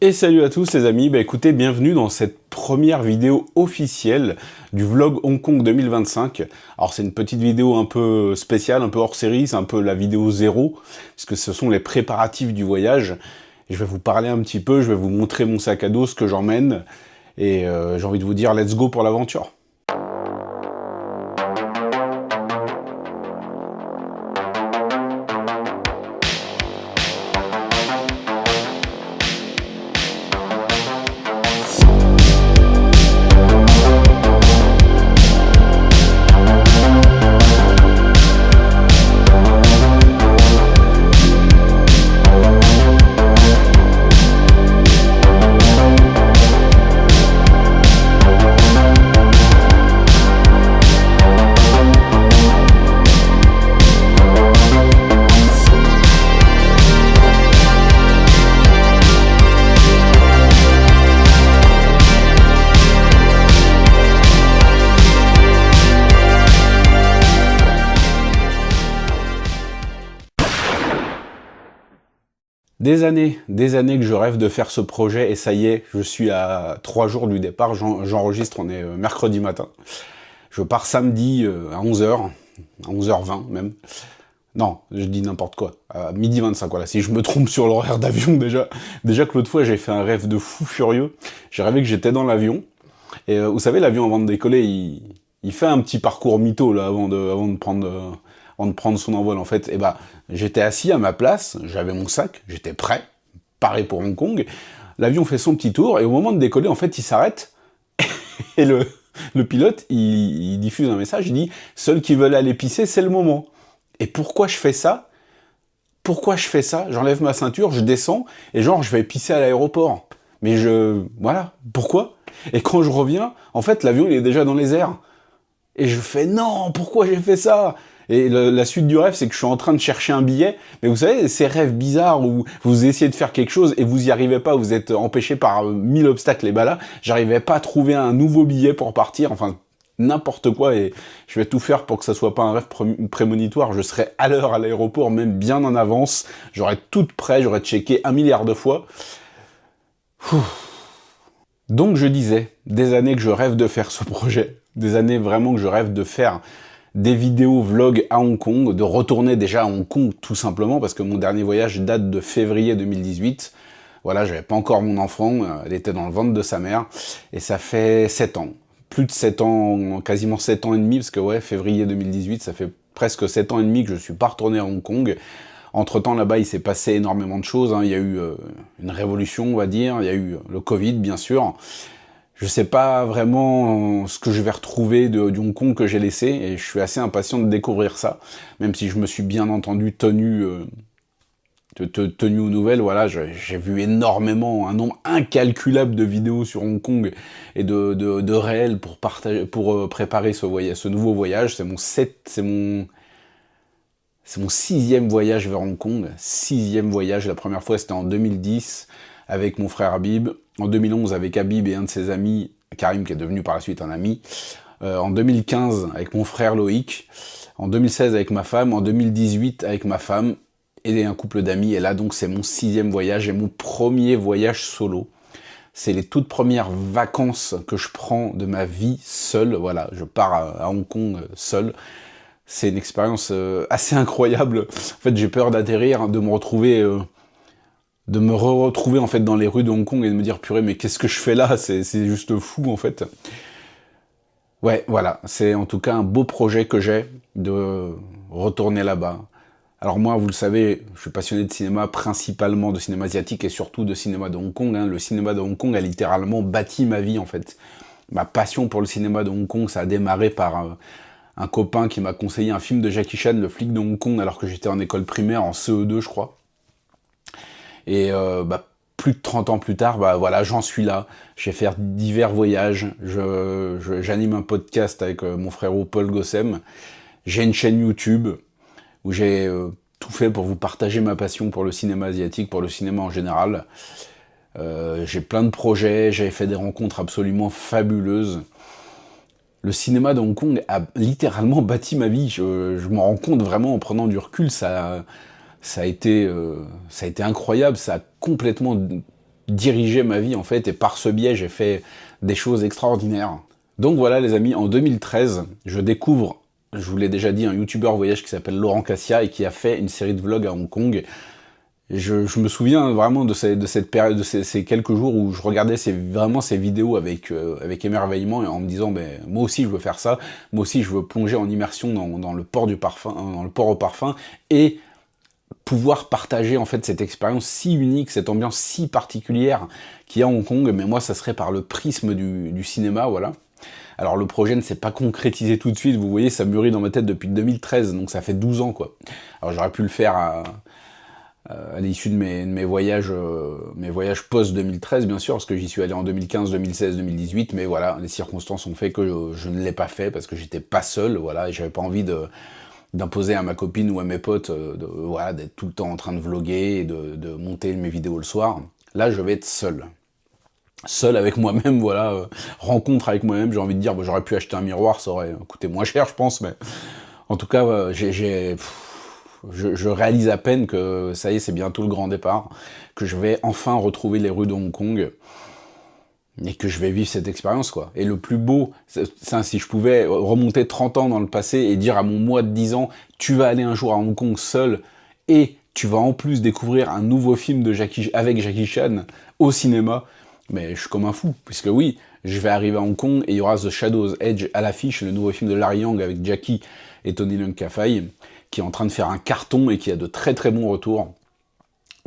Et salut à tous les amis, écoutez, bienvenue dans cette première vidéo officielle du vlog Hong Kong 2025. Alors c'est une petite vidéo un peu spéciale, un peu hors série, c'est un peu la vidéo zéro, puisque ce sont les préparatifs du voyage. Et je vais vous parler un petit peu, je vais vous montrer mon sac à dos, ce que j'emmène, et j'ai envie de vous dire let's go pour l'aventure. Des années que je rêve de faire ce projet, et ça y est, je suis à 3 jours du départ, j'enregistre, on est mercredi matin. Je pars samedi à 11h, à 11h20 même. Non, je dis n'importe quoi, à midi 25, voilà, si je me trompe sur l'horaire d'avion déjà que l'autre fois j'ai fait un rêve de fou furieux, j'ai rêvé que j'étais dans l'avion, et vous savez, l'avion avant de décoller, il fait un petit parcours mytho là, avant de prendre son envol en fait. Et j'étais assis à ma place, j'avais mon sac, j'étais prêt, paré pour Hong Kong. L'avion fait son petit tour et au moment de décoller, en fait, il s'arrête et le pilote, il diffuse un message, il dit « Ceux qui veulent aller pisser, c'est le moment ». Et pourquoi je fais ça? J'enlève ma ceinture, je descends et genre je vais pisser à l'aéroport. Mais voilà, pourquoi? Et quand je reviens, en fait, l'avion il est déjà dans les airs. Et je fais « Non, pourquoi j'ai fait ça ?» Et la suite du rêve, c'est que je suis en train de chercher un billet. Mais vous savez, ces rêves bizarres où vous essayez de faire quelque chose et vous y arrivez pas, vous êtes empêché par 1000 obstacles. Et là, j'arrivais pas à trouver un nouveau billet pour partir. Enfin, n'importe quoi. Et je vais tout faire pour que ça soit pas un rêve prémonitoire. Je serai à l'heure à l'aéroport, même bien en avance. J'aurai tout prêt, j'aurai checké 1 milliard de fois. Donc je disais, des années que je rêve de faire ce projet. Des années vraiment que je rêve de faire des vidéos vlogs à Hong Kong, de retourner déjà à Hong Kong tout simplement, parce que mon dernier voyage date de février 2018. Voilà, j'avais pas encore mon enfant, elle était dans le ventre de sa mère, et ça fait 7 ans. Plus de 7 ans, quasiment 7 ans et demi, parce que ouais, février 2018, ça fait presque 7 ans et demi que je suis pas retourné à Hong Kong. Entre-temps, là-bas, il s'est passé énormément de choses, hein. Il y a eu une révolution, on va dire, il y a eu le Covid, bien sûr. Je sais pas vraiment ce que je vais retrouver du Hong Kong que j'ai laissé, et je suis assez impatient de découvrir ça, même si je me suis bien entendu tenu aux nouvelles. Voilà, j'ai vu énormément, un nombre incalculable de vidéos sur Hong Kong et de réels pour préparer ce nouveau voyage. C'est mon 6e voyage vers Hong Kong, 6e voyage. La première fois c'était en 2010 avec mon frère Habib, en 2011 avec Habib et un de ses amis, Karim, qui est devenu par la suite un ami, en 2015 avec mon frère Loïc, en 2016 avec ma femme, en 2018 avec ma femme et un couple d'amis. Et là donc c'est mon 6e voyage et mon premier voyage solo. C'est les toutes premières vacances que je prends de ma vie seul. Voilà, je pars à Hong Kong seul. C'est une expérience assez incroyable. En fait, j'ai peur d'atterrir, de me retrouver en fait dans les rues de Hong Kong et de me dire purée, mais qu'est-ce que je fais là? C'est juste fou en fait. Ouais, voilà, c'est en tout cas un beau projet que j'ai de retourner là-bas. Alors moi, vous le savez, je suis passionné de cinéma, principalement de cinéma asiatique et surtout de cinéma de Hong Kong, hein. Le cinéma de Hong Kong a littéralement bâti ma vie en fait. Ma passion pour le cinéma de Hong Kong, ça a démarré par un copain qui m'a conseillé un film de Jackie Chan, Le flic de Hong Kong, alors que j'étais en école primaire, en CE2 je crois. Et plus de 30 ans plus tard, voilà, j'en suis là. Je vais faire divers voyages. J'anime un podcast avec mon frérot Paul Gossem. J'ai une chaîne YouTube où j'ai tout fait pour vous partager ma passion pour le cinéma asiatique, pour le cinéma en général. J'ai plein de projets, j'ai fait des rencontres absolument fabuleuses. Le cinéma de Hong Kong a littéralement bâti ma vie. Je m'en rends compte vraiment en prenant du recul. Ça a été incroyable. Ça a complètement dirigé ma vie en fait, et par ce biais j'ai fait des choses extraordinaires. Donc voilà les amis, en 2013, je découvre, je vous l'ai déjà dit, un youtubeur voyage qui s'appelle Laurent Cassia et qui a fait une série de vlogs à Hong Kong. Je me souviens vraiment de cette période, de ces quelques jours où je regardais vraiment ces vidéos avec émerveillement et en me disant ben, moi aussi je veux faire ça, moi aussi je veux plonger en immersion dans le port du parfum, dans le port au parfum, et pouvoir partager en fait cette expérience si unique, cette ambiance si particulière qu'il y a à Hong Kong, mais moi ça serait par le prisme du cinéma, voilà. Alors le projet ne s'est pas concrétisé tout de suite, vous voyez, ça mûrit dans ma tête depuis 2013, donc ça fait 12 ans quoi. Alors j'aurais pu le faire à l'issue de mes voyages post-2013, bien sûr, parce que j'y suis allé en 2015, 2016, 2018, mais voilà, les circonstances ont fait que je ne l'ai pas fait, parce que j'étais pas seul, voilà, et j'avais pas envie d'imposer à ma copine ou à mes potes voilà, d'être tout le temps en train de vloguer et de monter mes vidéos le soir. Là, je vais être seul. Seul avec moi-même, voilà, rencontre avec moi-même, j'ai envie de dire, bah, j'aurais pu acheter un miroir, ça aurait coûté moins cher, je pense, mais en tout cas, je réalise à peine que ça y est, c'est bientôt le grand départ, que je vais enfin retrouver les rues de Hong Kong, et que je vais vivre cette expérience, quoi. Et le plus beau, ça, si je pouvais remonter 30 ans dans le passé et dire à mon moi de 10 ans, tu vas aller un jour à Hong Kong seul, et tu vas en plus découvrir un nouveau film avec Jackie Chan au cinéma, mais je suis comme un fou, puisque oui, je vais arriver à Hong Kong et il y aura The Shadow's Edge à l'affiche, le nouveau film de Larry Young avec Jackie et Tony Leung Ka-fai, qui est en train de faire un carton et qui a de très très bons retours.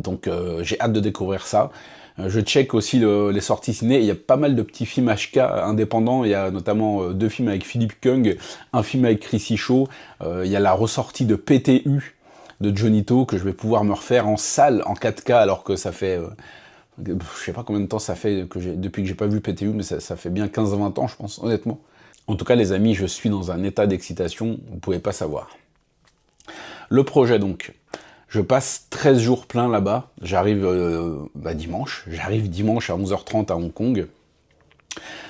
Donc j'ai hâte de découvrir ça. Je check aussi les sorties ciné, il y a pas mal de petits films HK indépendants, il y a notamment 2 films avec Philippe Kung, un film avec Chrissy Shaw, il y a la ressortie de PTU de Johnny To que je vais pouvoir me refaire en salle, en 4K, alors que ça fait... je sais pas combien de temps ça fait depuis que j'ai pas vu PTU, mais ça fait bien 15-20 ans, je pense, honnêtement. En tout cas, les amis, je suis dans un état d'excitation, vous pouvez pas savoir. Le projet, donc. Je passe 13 jours pleins là-bas. J'arrive dimanche. J'arrive dimanche à 11h30 à Hong Kong.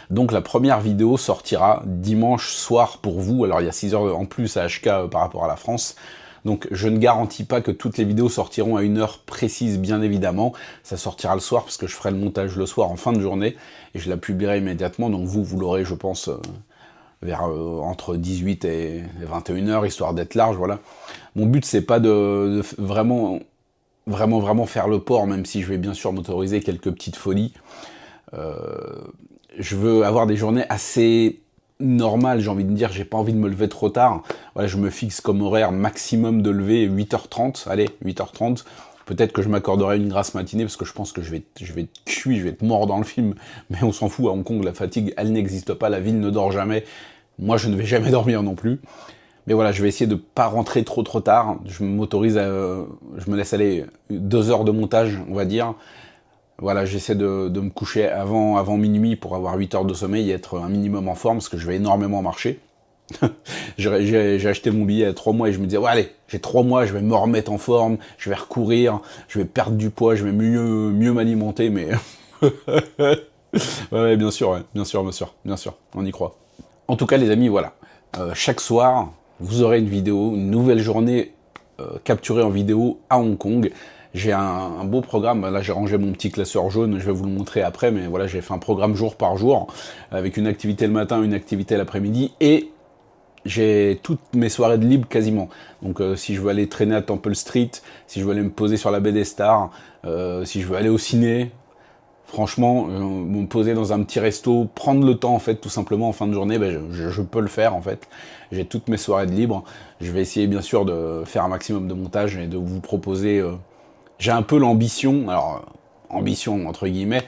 Donc la première vidéo sortira dimanche soir pour vous. Alors il y a 6 heures en plus à HK par rapport à la France. Donc je ne garantis pas que toutes les vidéos sortiront à une heure précise, bien évidemment. Ça sortira le soir parce que je ferai le montage le soir en fin de journée et je la publierai immédiatement. Donc vous l'aurez, je pense, vers entre 18 et 21h, histoire d'être large, voilà. Mon but, c'est pas de vraiment faire le port, même si je vais bien sûr m'autoriser quelques petites folies. Je veux avoir des journées assez normales, j'ai envie de dire, j'ai pas envie de me lever trop tard. Voilà, je me fixe comme horaire maximum de lever 8h30, allez, 8h30. Peut-être que je m'accorderai une grasse matinée, parce que je pense que je vais être cuit, je vais être mort dans le film, mais on s'en fout, à Hong Kong, la fatigue, elle n'existe pas, la ville ne dort jamais. Moi, je ne vais jamais dormir non plus. Mais voilà, je vais essayer de pas rentrer trop tard. Je me laisse aller 2 heures de montage, on va dire. Voilà, j'essaie de me coucher avant minuit pour avoir 8 heures de sommeil et être un minimum en forme, parce que je vais énormément marcher. J'ai acheté mon billet à 3 mois et je me disais, ouais allez, j'ai 3 mois, je vais me remettre en forme, je vais recourir, je vais perdre du poids, je vais mieux m'alimenter, mais... ouais, bien sûr, on y croit. En tout cas, les amis, voilà. Chaque soir, vous aurez une vidéo, une nouvelle journée capturée en vidéo à Hong Kong. J'ai un beau programme. Là, j'ai rangé mon petit classeur jaune. Je vais vous le montrer après. Mais voilà, j'ai fait un programme jour par jour avec une activité le matin, une activité l'après-midi. Et j'ai toutes mes soirées de libre quasiment. Donc si je veux aller traîner à Temple Street, si je veux aller me poser sur la baie des Stars, si je veux aller au ciné... Franchement, me poser dans un petit resto, prendre le temps en fait, tout simplement en fin de journée, ben, je peux le faire en fait. J'ai toutes mes soirées de libre. Je vais essayer bien sûr de faire un maximum de montage et de vous proposer... j'ai un peu l'ambition, alors ambition entre guillemets,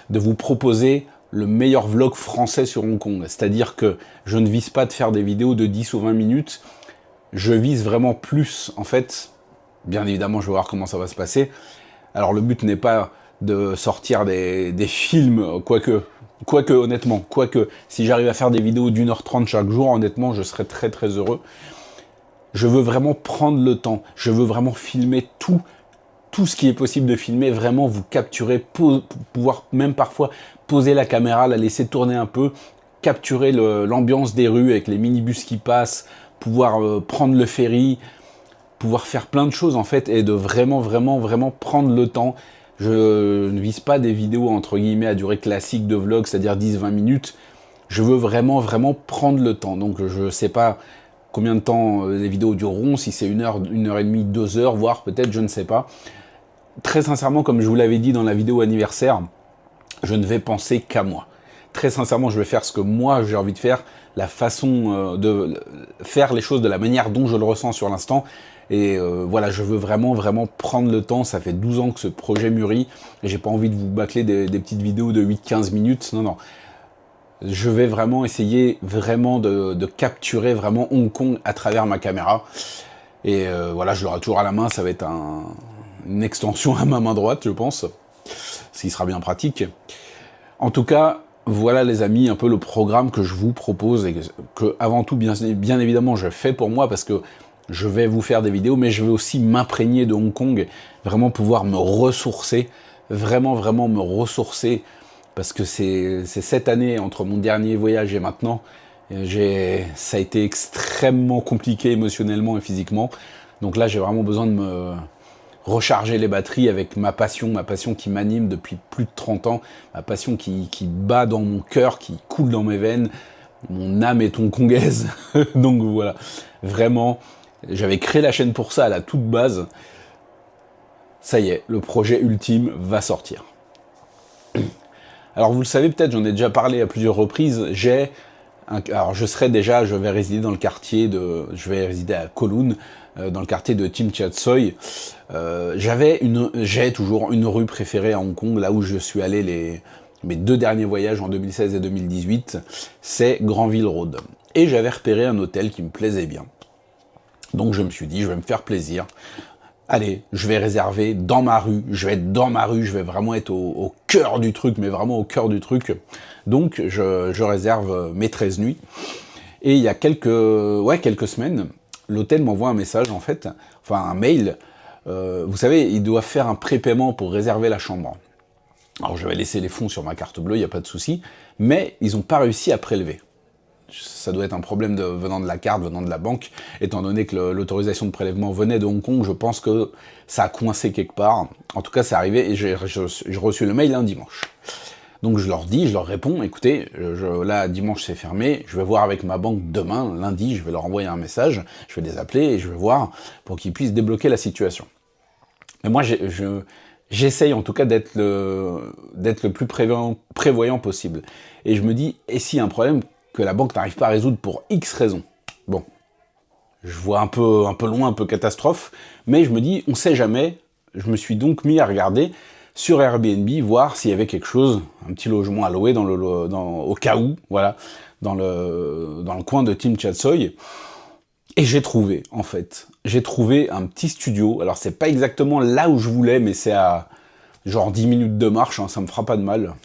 de vous proposer le meilleur vlog français sur Hong Kong. C'est-à-dire que je ne vise pas de faire des vidéos de 10 ou 20 minutes, je vise vraiment plus en fait. Bien évidemment, je vais voir comment ça va se passer. Alors le but n'est pas de sortir des films, quoique honnêtement, si j'arrive à faire des vidéos d'1h30 chaque jour, honnêtement, je serais très très heureux. Je veux vraiment prendre le temps, je veux vraiment filmer tout ce qui est possible de filmer, vraiment vous capturer, pouvoir même parfois poser la caméra, la laisser tourner un peu, capturer l'ambiance des rues avec les minibus qui passent, pouvoir prendre le ferry, pouvoir faire plein de choses en fait, et de vraiment prendre le temps, Je ne vise pas des vidéos entre guillemets à durée classique de vlog, c'est-à-dire 10-20 minutes. Je veux vraiment prendre le temps. Donc je sais pas combien de temps les vidéos dureront, si c'est 1 heure, 1 heure et demie, 2 heures, voire peut-être, je ne sais pas. Très sincèrement, comme je vous l'avais dit dans la vidéo anniversaire, je ne vais penser qu'à moi. Très sincèrement, je vais faire ce que moi j'ai envie de faire, la façon de faire les choses de la manière dont je le ressens sur l'instant. Et voilà, je veux vraiment prendre le temps. Ça fait 12 ans que ce projet mûrit et j'ai pas envie de vous bâcler des petites vidéos de 8-15 minutes. Non, non. Je vais vraiment essayer de capturer vraiment Hong Kong à travers ma caméra. Et voilà, je l'aurai toujours à la main. Ça va être une extension à ma main droite, je pense. Ce qui sera bien pratique. En tout cas, voilà les amis, un peu le programme que je vous propose et que avant tout, bien évidemment, je fais pour moi parce que je vais vous faire des vidéos, mais je vais aussi m'imprégner de Hong Kong, vraiment pouvoir me ressourcer, vraiment me ressourcer, parce que c'est cette année, entre mon dernier voyage et maintenant, ça a été extrêmement compliqué émotionnellement et physiquement. Donc là, j'ai vraiment besoin de me recharger les batteries avec ma passion qui m'anime depuis plus de 30 ans, ma passion qui bat dans mon cœur, qui coule dans mes veines. Mon âme est hongkongaise. Donc voilà, vraiment, j'avais créé la chaîne pour ça à la toute base. Ça y est, le projet ultime va sortir. Alors vous le savez peut-être, j'en ai déjà parlé à plusieurs reprises, alors je vais résider dans le quartier je vais résider à Kowloon, dans le quartier de Tsim Sha Tsui. J'ai toujours une rue préférée à Hong Kong, là où je suis allé mes 2 derniers voyages en 2016 et 2018, c'est Granville Road. Et j'avais repéré un hôtel qui me plaisait bien. Donc je me suis dit, je vais me faire plaisir. Allez, je vais réserver dans ma rue, je vais être dans ma rue, je vais vraiment être au cœur du truc, mais vraiment au cœur du truc. Donc je réserve mes 13 nuits. Et il y a quelques semaines, l'hôtel m'envoie un message en fait, enfin un mail. Vous savez, ils doivent faire un prépaiement pour réserver la chambre. Alors je vais laisser les fonds sur ma carte bleue, il n'y a pas de souci, mais ils n'ont pas réussi à prélever. Ça doit être un problème venant de la carte, venant de la banque, étant donné que l'autorisation de prélèvement venait de Hong Kong, je pense que ça a coincé quelque part. En tout cas, c'est arrivé et j'ai reçu le mail un dimanche. Donc je leur réponds, écoutez, là, dimanche c'est fermé, je vais voir avec ma banque demain, lundi, je vais leur envoyer un message, je vais les appeler et je vais voir pour qu'ils puissent débloquer la situation. Mais moi, j'essaye en tout cas d'être le plus prévoyant possible. Et je me dis, et s'il y a un problème que la banque n'arrive pas à résoudre pour X raisons. Bon, je vois un peu loin, un peu catastrophe, mais je me dis, on sait jamais. Je me suis donc mis à regarder sur Airbnb, voir s'il y avait quelque chose, un petit logement à louer au cas où, voilà, dans le coin de Tsim Sha Tsui. Et j'ai trouvé, en fait. J'ai trouvé un petit studio. Alors, c'est pas exactement là où je voulais, mais c'est à genre 10 minutes de marche, hein, ça me fera pas de mal.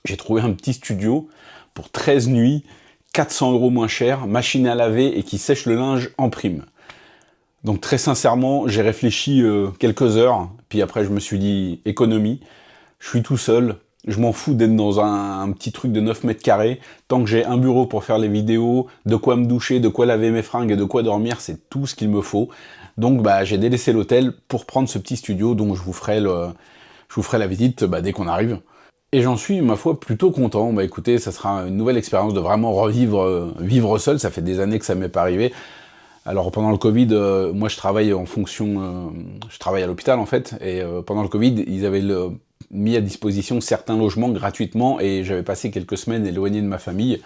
J'ai trouvé un petit studio pour 13 nuits, 400 € moins cher, machine à laver et qui sèche le linge en prime. Donc très sincèrement, j'ai réfléchi quelques heures, puis après je me suis dit économie, je suis tout seul, je m'en fous d'être dans un petit truc de 9 mètres carrés, tant que j'ai un bureau pour faire les vidéos, de quoi me doucher, de quoi laver mes fringues et de quoi dormir, c'est tout ce qu'il me faut. Donc j'ai délaissé l'hôtel pour prendre ce petit studio dont je vous ferai la visite dès qu'on arrive. Et j'en suis, ma foi, plutôt content. Écoutez, ça sera une nouvelle expérience de vraiment vivre seul. Ça fait des années que ça m'est pas arrivé. Alors pendant le Covid, moi je travaille je travaille à l'hôpital en fait, et pendant le Covid, ils avaient mis à disposition certains logements gratuitement, et j'avais passé quelques semaines éloigné de ma famille.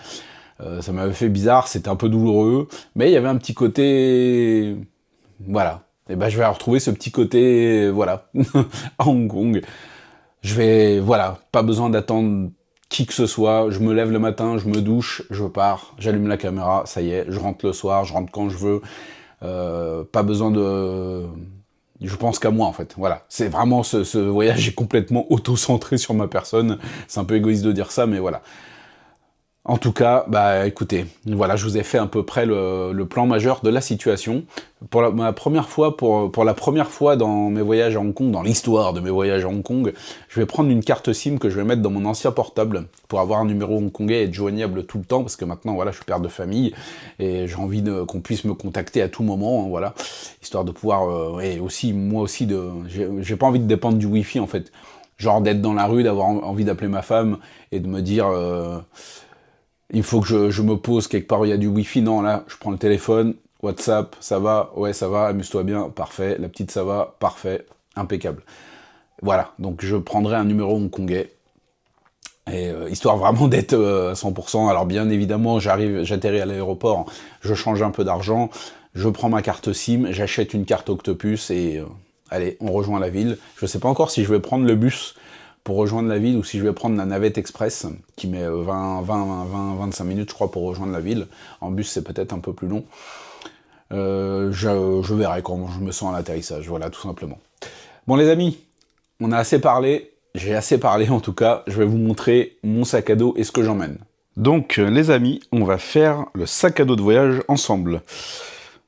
Ça m'avait fait bizarre, c'était un peu douloureux, mais il y avait un petit côté... Voilà. Et je vais retrouver ce petit côté, voilà, à Hong Kong. Pas besoin d'attendre qui que ce soit, je me lève le matin, je me douche, je pars, j'allume la caméra, ça y est, je rentre le soir, je rentre quand je veux, pas besoin de... Je pense qu'à moi en fait, voilà. C'est vraiment ce voyage est complètement auto-centré sur ma personne, c'est un peu égoïste de dire ça, mais voilà. En tout cas, bah écoutez, voilà, je vous ai fait à peu près le plan majeur de la situation. Pour la première fois, pour la première fois dans mes voyages à Hong Kong, dans l'histoire de mes voyages à Hong Kong, je vais prendre une carte SIM que je vais mettre dans mon ancien portable pour avoir un numéro hongkongais et être joignable tout le temps, parce que maintenant, voilà, je suis père de famille et j'ai envie qu'on puisse me contacter à tout moment, hein, voilà, histoire de pouvoir, et aussi, moi aussi, j'ai pas envie de dépendre du Wi-Fi en fait, genre d'être dans la rue, d'avoir envie d'appeler ma femme et de me dire il faut que je me pose quelque part où il y a du wifi. Non, là, je prends le téléphone, WhatsApp, ça va, ouais, ça va, amuse-toi bien, parfait. La petite, ça va, parfait, impeccable. Voilà, donc je prendrai un numéro hongkongais. Et histoire vraiment d'être à 100%. Alors bien évidemment, j'atterris à l'aéroport, je change un peu d'argent, je prends ma carte SIM, j'achète une carte Octopus et allez, on rejoint la ville. Je sais pas encore si je vais prendre le bus pour rejoindre la ville ou si je vais prendre la navette express qui met 25 minutes je crois pour rejoindre la ville. En bus c'est peut-être un peu plus long. Je verrai comment je me sens à l'atterrissage, voilà tout simplement. Bon les amis, on a assez parlé, j'ai assez parlé en tout cas, je vais vous montrer mon sac à dos et ce que j'emmène. Donc les amis, on va faire le sac à dos de voyage ensemble.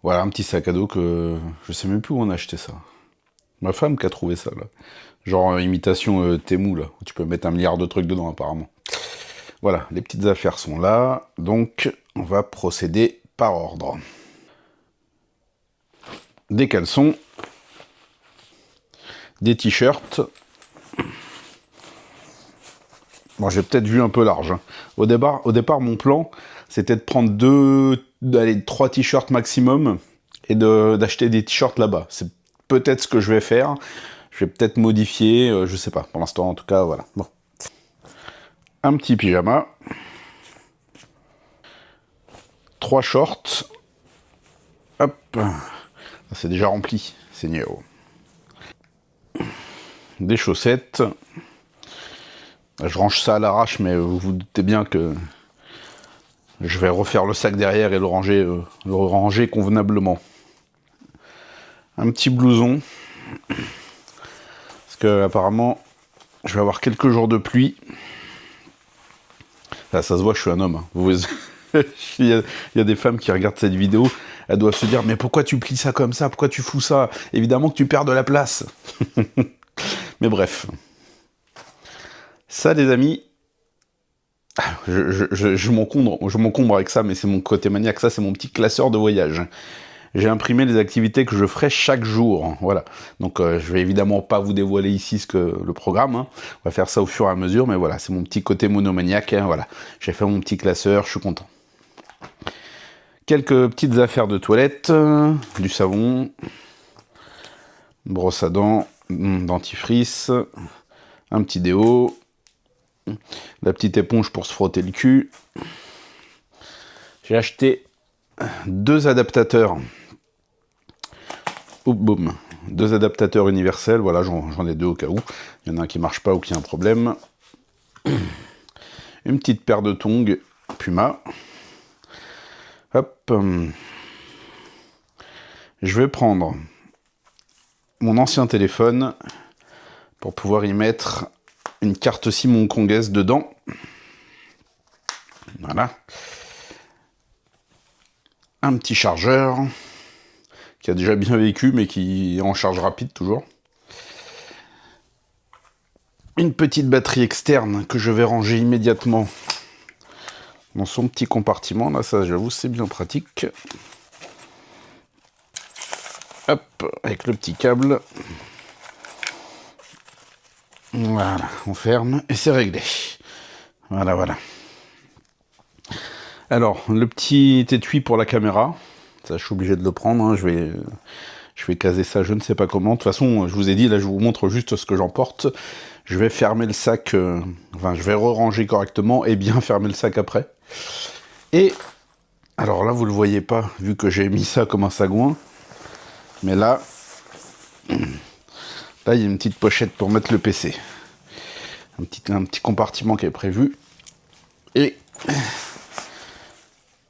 Voilà un petit sac à dos que je sais même plus où on a acheté ça. Ma femme qui a trouvé ça là. Genre imitation Temu, là, où tu peux mettre 1 milliard de trucs dedans, apparemment. Voilà, les petites affaires sont là, donc on va procéder par ordre. Des caleçons, des t-shirts. Bon, j'ai peut-être vu un peu large. Hein. Au départ, mon plan, c'était de prendre 3 t-shirts maximum et d'acheter des t-shirts là-bas. C'est peut-être ce que je vais faire. Je vais peut-être modifier, je sais pas. Pour l'instant, en tout cas, voilà. Bon. Un petit pyjama. 3 shorts. Hop. C'est déjà rempli, Seigneur. Des chaussettes. Je range ça à l'arrache, mais vous vous doutez bien que je vais refaire le sac derrière et le ranger convenablement. Un petit blouson. Parce que apparemment, je vais avoir quelques jours de pluie. Là, ça se voit, je suis un homme. Il y a des femmes qui regardent cette vidéo, elles doivent se dire « Mais pourquoi tu plies ça comme ça? Pourquoi tu fous ça? Évidemment que tu perds de la place !» Mais bref. Ça, les amis, je m'encombre avec ça, mais c'est mon côté maniaque. Ça, c'est mon petit classeur de voyage. J'ai imprimé les activités que je ferai chaque jour. Voilà. Donc, je vais évidemment pas vous dévoiler ici le programme. Hein. On va faire ça au fur et à mesure, mais voilà, c'est mon petit côté monomaniaque. Hein, voilà. J'ai fait mon petit classeur, je suis content. Quelques petites affaires de toilette, du savon, brosse à dents, dentifrice, un petit déo, la petite éponge pour se frotter le cul. J'ai acheté 2 adaptateurs. Oup, boum. 2 adaptateurs universels, voilà, j'en ai 2 au cas où. Il y en a un qui marche pas ou qui a un problème. Une petite paire de tongs Puma. Hop. Je vais prendre mon ancien téléphone pour pouvoir y mettre une carte SIM hongkongaise dedans. Voilà. Un petit chargeur qui a déjà bien vécu mais qui est en charge rapide toujours. Une petite batterie externe que je vais ranger immédiatement dans son petit compartiment. Là, ça, j'avoue, c'est bien pratique. Hop, avec le petit câble. Voilà, on ferme et c'est réglé. Voilà, voilà. Alors, le petit étui pour la caméra. Ça, je suis obligé de le prendre. Hein. Je vais caser ça, je ne sais pas comment. De toute façon, je vous ai dit, là, je vous montre juste ce que j'emporte. Je vais fermer le sac, je vais ranger correctement et bien fermer le sac après. Et, alors là, vous le voyez pas, vu que j'ai mis ça comme un sagouin. Mais là, il y a une petite pochette pour mettre le PC. Un petit compartiment qui est prévu. Et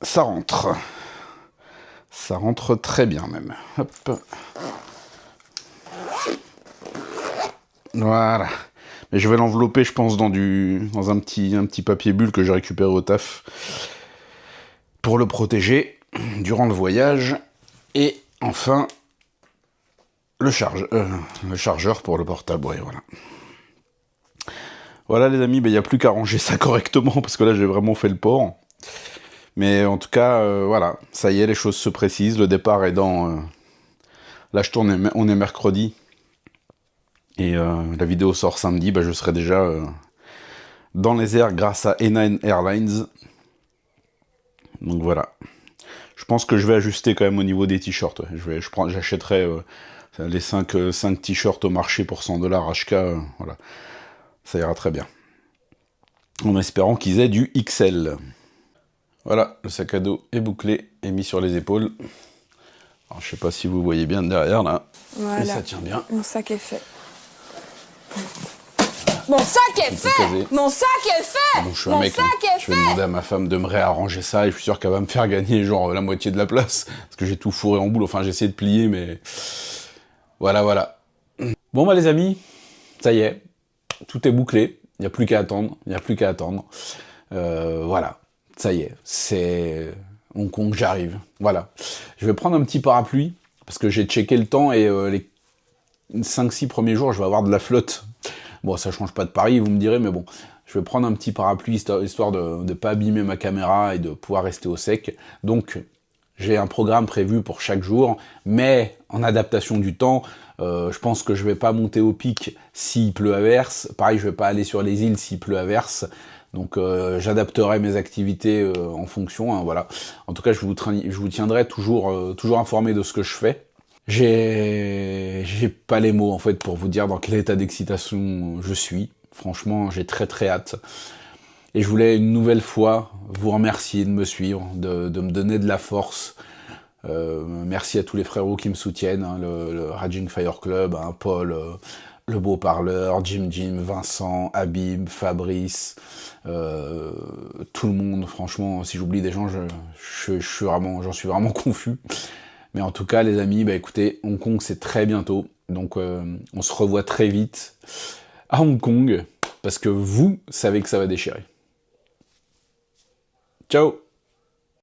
ça rentre. Ça rentre très bien même. Hop. Voilà. Et je vais l'envelopper, je pense, dans un petit papier bulle que j'ai récupéré au taf pour le protéger durant le voyage. Et enfin, le chargeur pour le portable, ouais, voilà. Voilà les amis, il n'y a plus qu'à ranger ça correctement, parce que là j'ai vraiment fait le port. Mais en tout cas, voilà, ça y est, les choses se précisent, le départ est dans... Là je tourne, on est mercredi, et la vidéo sort samedi, je serai déjà dans les airs grâce à A9 Airlines. Donc voilà. Je pense que je vais ajuster quand même au niveau des t-shirts. Ouais. J'achèterai les 5 t-shirts au marché pour 100$ HK, voilà. Ça ira très bien. En espérant qu'ils aient du XL. Voilà, le sac à dos est bouclé et mis sur les épaules. Alors, je sais pas si vous voyez bien derrière, là. Voilà. Mais ça tient bien. Mon sac est fait. Mon sac est fait. Mon sac est fait. Bon, je suis un mec, je vais demander à ma femme de me réarranger ça et je suis sûr qu'elle va me faire gagner genre la moitié de la place. Parce que j'ai tout fourré en boule. Enfin, j'ai essayé de plier, mais... Voilà. Bon, les amis, ça y est. Tout est bouclé. Il n'y a plus qu'à attendre. Voilà. Ça y est. C'est Hong Kong, j'arrive. Voilà. Je vais prendre un petit parapluie. Parce que j'ai checké le temps et les 5-6 premiers jours, je vais avoir de la flotte. Bon, ça change pas de Paris, vous me direz, mais bon. Je vais prendre un petit parapluie histoire de ne pas abîmer ma caméra et de pouvoir rester au sec. Donc, j'ai un programme prévu pour chaque jour, mais en adaptation du temps. Je pense que je vais pas monter au pic s'il pleut à verse. Pareil, je vais pas aller sur les îles s'il pleut à verse. Donc j'adapterai mes activités en fonction, hein, voilà. En tout cas, je vous tiendrai toujours informé de ce que je fais. J'ai pas les mots en fait pour vous dire dans quel état d'excitation je suis. Franchement, j'ai très hâte. Et je voulais une nouvelle fois vous remercier de me suivre, de me donner de la force. Merci à tous les frérots qui me soutiennent, hein, le Raging Fire Club, hein, Paul, le Beau Parleur, Jim, Vincent, Habib, Fabrice, tout le monde. Franchement, si j'oublie des gens, j'en suis vraiment confus. Mais en tout cas, les amis, écoutez, Hong Kong, c'est très bientôt. Donc, on se revoit très vite à Hong Kong, parce que vous savez que ça va déchirer. Ciao!